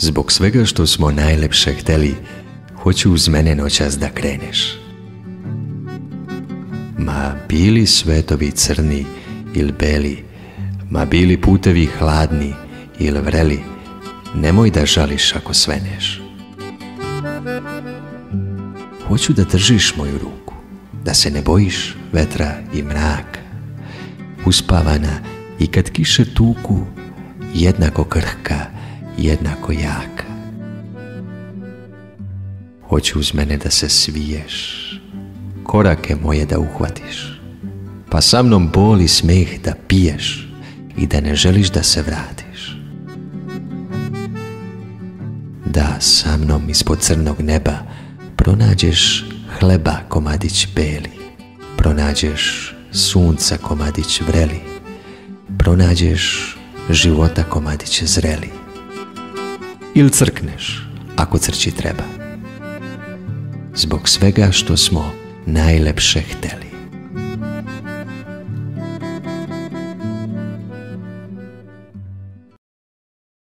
Zbog svega što smo najlepše hteli, hoću uz mene noćas da kreneš. Ma bili svetovi crni ili beli, ma bili putevi hladni ili vreli, nemoj da žališ ako sveneš. Hoću da držiš moju ruku, da se ne bojiš vetra i mraka, uspavana i kad kiše tuku, jednako krhka, jednako jaka. Hoću uz mene da se sviješ, korake moje da uhvatiš, pa sa mnom bol i smeh da piješ i da ne želiš da se vratiš. Da sa mnom ispod crnog neba pronađeš hleba komadić beli, pronađeš sunca komadić vreli, pronađeš života komadić zreli. Ili crkneš, ako crći treba. Zbog svega što smo najlepše hteli.